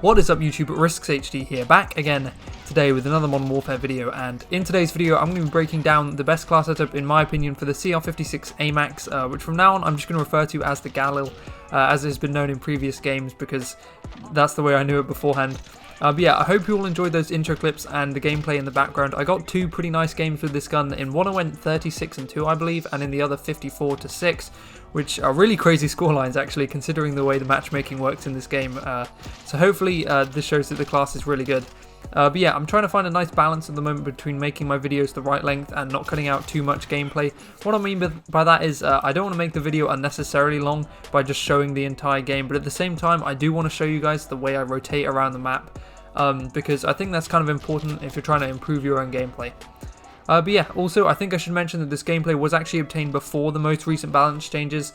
What is up YouTube, RiskzzHD here, back again today with another Modern Warfare video, and in today's video I'm going to be breaking down the best class setup in my opinion for the CR-56 AMAX, which from now on I'm just going to refer to as the Galil, as it has been known in previous games because that's the way I knew it beforehand. But yeah, I hope you all enjoyed those intro clips and the gameplay in the background. I got two pretty nice games with this gun. In one I went 36-2 I believe, and in the other 54-6, which are really crazy scorelines actually considering the way the matchmaking works in this game. So hopefully this shows that the class is really good. But yeah, I'm trying to find a nice balance at the moment between making my videos the right length and not cutting out too much gameplay. What I mean by that is I don't want to make the video unnecessarily long by just showing the entire game, but at the same time I do want to show you guys the way I rotate around the map, because I think that's kind of important if you're trying to improve your own gameplay. But yeah, also I think I should mention that this gameplay was actually obtained before the most recent balance changes,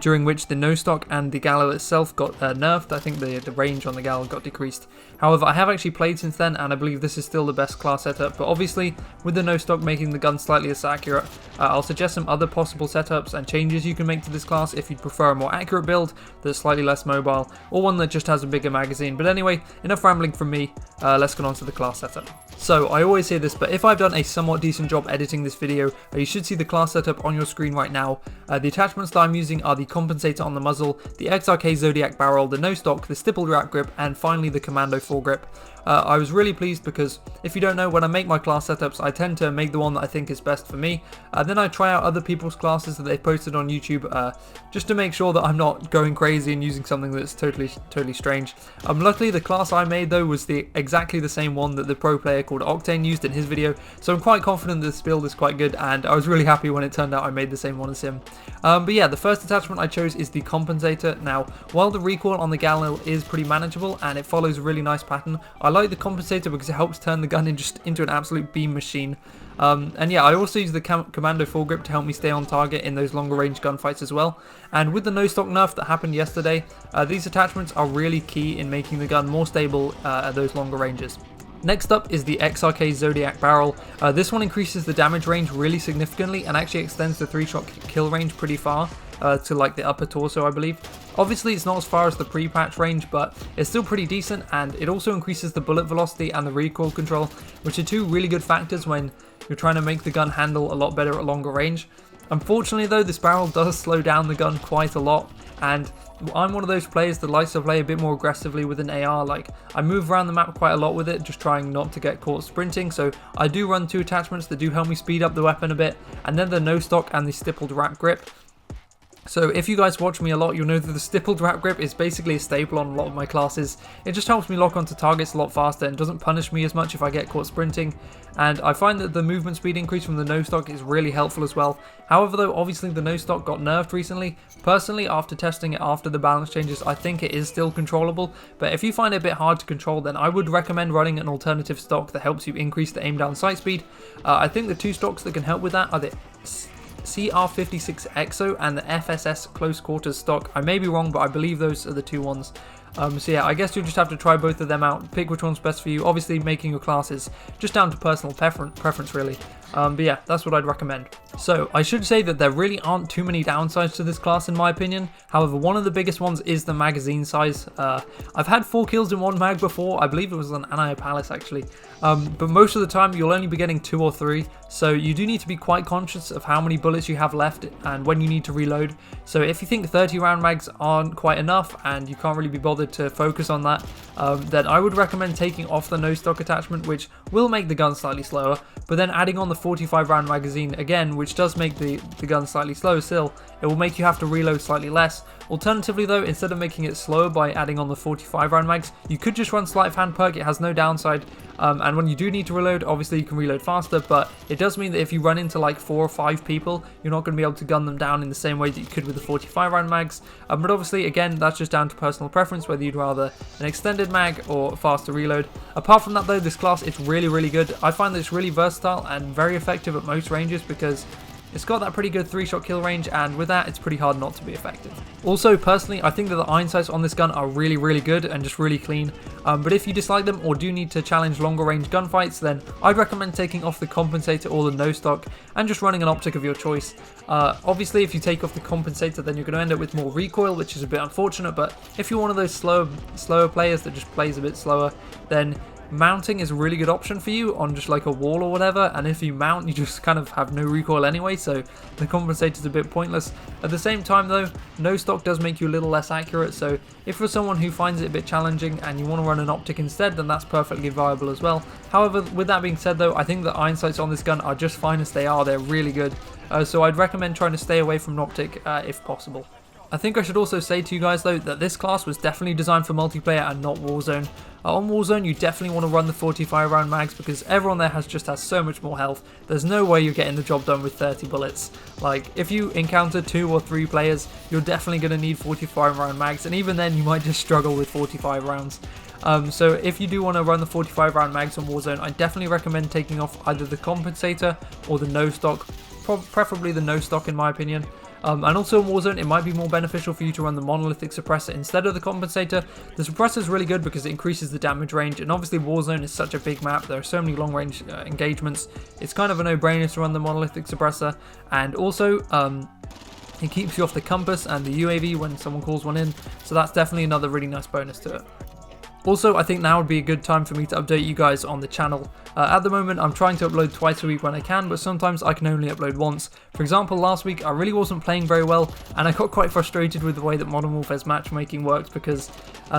during which the no-stock and the Galil itself got nerfed. I think the range on the Galil got decreased. However, I have actually played since then and I believe this is still the best class setup, but obviously with the no-stock making the gun slightly less accurate, I'll suggest some other possible setups and changes you can make to this class if you'd prefer a more accurate build that's slightly less mobile, or one that just has a bigger magazine. But anyway, enough rambling from me, let's get on to the class setup. So, I always say this, but if I've done a somewhat decent job editing this video, you should see the class setup on your screen right now. The attachments that I'm using are the compensator on the muzzle, the XRK Zodiac barrel, the no-stock, the stippled wrap grip, and finally the commando foregrip. I was really pleased because, if you don't know, when I make my class setups, I tend to make the one that I think is best for me. Then I try out other people's classes that they've posted on YouTube, just to make sure that I'm not going crazy and using something that's totally strange. Luckily, the class I made though was exactly the same one that the pro player called Octane used in his video, so I'm quite confident this build is quite good, and I was really happy when it turned out I made the same one as him. But yeah, the first attachment I chose is the compensator. Now, while the recoil on the Galil is pretty manageable and it follows a really nice pattern, I like the compensator because it helps turn the gun into an absolute beam machine. And yeah, I also use the commando foregrip to help me stay on target in those longer range gunfights as well. And with the no-stock nerf that happened yesterday, these attachments are really key in making the gun more stable at those longer ranges. Next up is the XRK Zodiac barrel. This one increases the damage range really significantly and actually extends the 3-shot kill range pretty far, to like the upper torso I believe. Obviously it's not as far as the pre-patch range, but it's still pretty decent, and it also increases the bullet velocity and the recoil control, which are two really good factors when you're trying to make the gun handle a lot better at longer range. Unfortunately though, this barrel does slow down the gun quite a lot, and I'm one of those players that likes to play a bit more aggressively with an AR. Like, I move around the map quite a lot with it, just trying not to get caught sprinting, so I do run two attachments that do help me speed up the weapon a bit, and then the no-stock and the stippled wrap grip. So if you guys watch me a lot, you'll know that the stippled wrap grip is basically a staple on a lot of my classes. It just helps me lock onto targets a lot faster and doesn't punish me as much if I get caught sprinting. And I find that the movement speed increase from the no-stock is really helpful as well. However though, obviously the no-stock got nerfed recently. Personally, after testing it after the balance changes, I think it is still controllable. But if you find it a bit hard to control, then I would recommend running an alternative stock that helps you increase the aim down sight speed. I think the two stocks that can help with that are the CR-56 Exo and the FSS Close Quarters stock. I may be wrong, but I believe those are the two ones. So yeah, I guess you'll just have to try both of them out, pick which one's best for you. Obviously making your classes just down to personal preference really. But yeah, that's what I'd recommend. So I should say that there really aren't too many downsides to this class in my opinion. However, one of the biggest ones is the magazine size. I've had 4 kills in one mag before. I believe it was on Anaya Palace actually. But most of the time you'll only be getting 2 or 3. So you do need to be quite conscious of how many bullets you have left and when you need to reload. So if you think 30 round mags aren't quite enough and you can't really be bothered to focus on that, then I would recommend taking off the no-stock attachment, which will make the gun slightly slower, but then adding on the 45 round magazine again, which does make the gun slightly slower still. It will make you have to reload slightly less. Alternatively though, instead of making it slower by adding on the 45 round mags, you could just run sleight of hand perk. It has no downside, and when you do need to reload, obviously you can reload faster, but it does mean that if you run into like 4 or 5 people, you're not going to be able to gun them down in the same way that you could with the 45 round mags. But obviously again, that's just down to personal preference, whether you'd rather an extended mag or faster reload. Apart from that though, this class is really good. I find that it's really versatile and very effective at most ranges because it's got that pretty good 3-shot kill range, and with that it's pretty hard not to be effective. Also, personally, I think that the iron sights on this gun are really good and just really clean, but if you dislike them or do need to challenge longer range gunfights, then I'd recommend taking off the compensator or the no stock and just running an optic of your choice. Obviously, if you take off the compensator, then you're going to end up with more recoil, which is a bit unfortunate, but if you're one of those slower players that just plays a bit slower, then mounting is a really good option for you on just like a wall or whatever, and if you mount, you just kind of have no recoil anyway, so the compensator is a bit pointless. At the same time though, no stock does make you a little less accurate, so if you're someone who finds it a bit challenging and you want to run an optic instead, then that's perfectly viable as well. However, with that being said though, I think the iron sights on this gun are just fine as they are. They're really good, so I'd recommend trying to stay away from an optic if possible. I think I should also say to you guys though that this class was definitely designed for multiplayer and not Warzone. On Warzone, you definitely want to run the 45 round mags because everyone there just has so much more health. There's no way you're getting the job done with 30 bullets. Like, if you encounter 2 or 3 players, you're definitely going to need 45 round mags, and even then you might just struggle with 45 rounds. So if you do want to run the 45 round mags on Warzone, I definitely recommend taking off either the compensator or the no stock, preferably the no stock in my opinion. And also in Warzone, it might be more beneficial for you to run the monolithic suppressor instead of the compensator. The suppressor is really good because it increases the damage range, and obviously Warzone is such a big map, there are so many long range engagements, it's kind of a no-brainer to run the monolithic suppressor, and also it keeps you off the compass and the UAV when someone calls one in, so that's definitely another really nice bonus to it. Also, I think now would be a good time for me to update you guys on the channel. At the moment, I'm trying to upload twice a week when I can, but sometimes I can only upload once. For example, last week I really wasn't playing very well, and I got quite frustrated with the way that Modern Warfare's matchmaking works because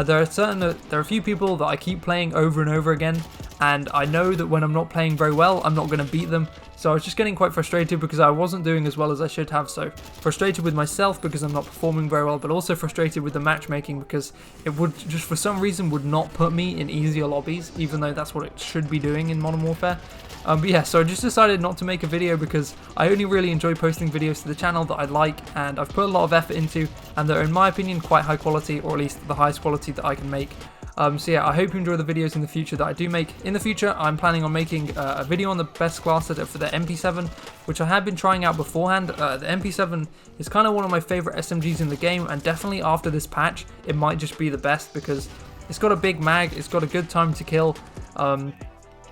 there are a few people that I keep playing over and over again, and I know that when I'm not playing very well, I'm not going to beat them. So I was just getting quite frustrated because I wasn't doing as well as I should have. So frustrated with myself because I'm not performing very well, but also frustrated with the matchmaking because it would just for some reason would not put me in easier lobbies, even though that's what it should be doing in Modern Warfare. But yeah, so I just decided not to make a video because I only really enjoy posting videos to the channel that I like and I've put a lot of effort into, and they're in my opinion quite high quality, or at least the highest quality that I can make. So yeah, I hope you enjoy the videos in the future that I do make. In the future, I'm planning on making a video on the best class setup for the MP7, which I have been trying out beforehand. The MP7 is kind of one of my favorite SMGs in the game, and definitely after this patch, it might just be the best because it's got a big mag, it's got a good time to kill.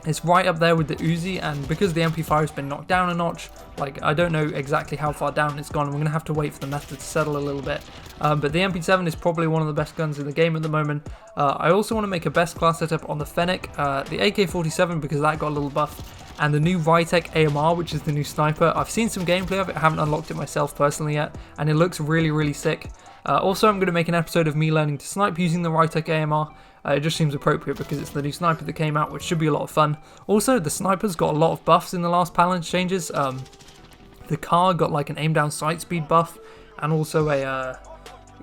It's right up there with the Uzi, and because the MP5 has been knocked down a notch, like I don't know exactly how far down it's gone. We're going to have to wait for the meta to settle a little bit. But the MP7 is probably one of the best guns in the game at the moment. I also want to make a best class setup on the Fennec, the AK-47 because that got a little buff, and the new RiskzzHD AMR, which is the new sniper. I've seen some gameplay of it, I haven't unlocked it myself personally yet, and it looks really sick. Also, I'm going to make an episode of me learning to snipe using the RiskzzHD AMR. It just seems appropriate because it's the new sniper that came out, which should be a lot of fun. Also, the sniper's got a lot of buffs in the last balance changes. The car got like an aim down sight speed buff, and also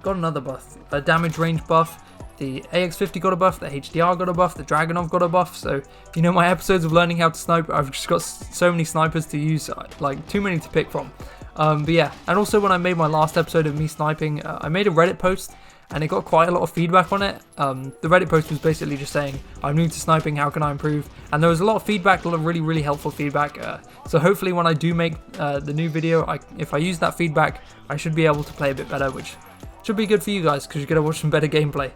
got another buff, a damage range buff. The AX50 got a buff, the HDR got a buff, the Dragunov got a buff. So, you know, my episodes of learning how to snipe, I've just got so many snipers to use, like too many to pick from. But yeah, and also when I made my last episode of me sniping, I made a Reddit post and it got quite a lot of feedback on it. The Reddit post was basically just saying, I'm new to sniping, how can I improve? And there was a lot of feedback, a lot of really helpful feedback. So hopefully when I do make the new video, if I use that feedback, I should be able to play a bit better, which should be good for you guys because you're going to watch some better gameplay.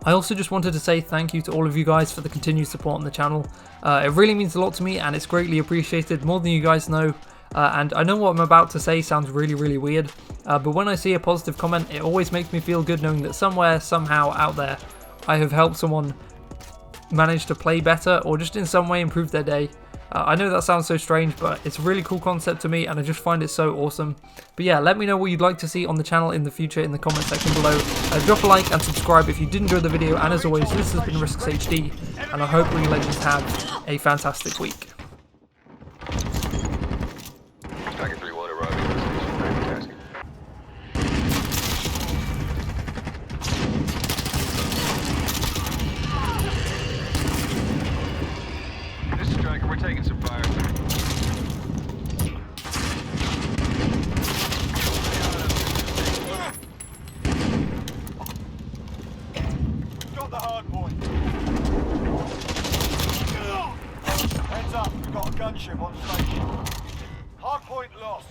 I also just wanted to say thank you to all of you guys for the continued support on the channel. It really means a lot to me and it's greatly appreciated, more than you guys know. And I know what I'm about to say sounds really weird, but when I see a positive comment, it always makes me feel good knowing that somewhere, somehow out there, I have helped someone manage to play better or just in some way improve their day. I know that sounds so strange, but it's a really cool concept to me and I just find it so awesome. But yeah, let me know what you'd like to see on the channel in the future in the comment section below. Drop a like and subscribe if you did enjoy the video, and as always, this has been RiskzzHD, and I hope you legends have a fantastic week. We're taking some fire. Got the hard point. Heads up, we've got a gunship on station. Hard point lost.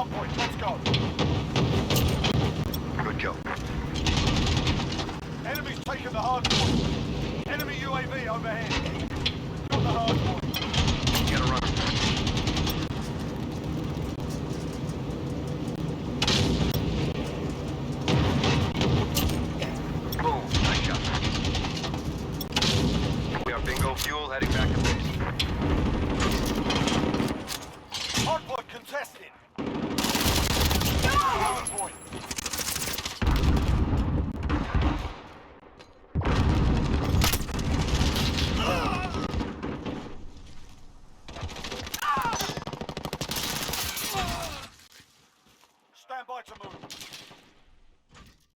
hard point. Let's go. Good kill. Enemy's taken the hard point. Enemy UAV overhead. Got the hard point. Get a runner. Boom. Nice shot. We are bingo fuel heading back to base. Hard point contested.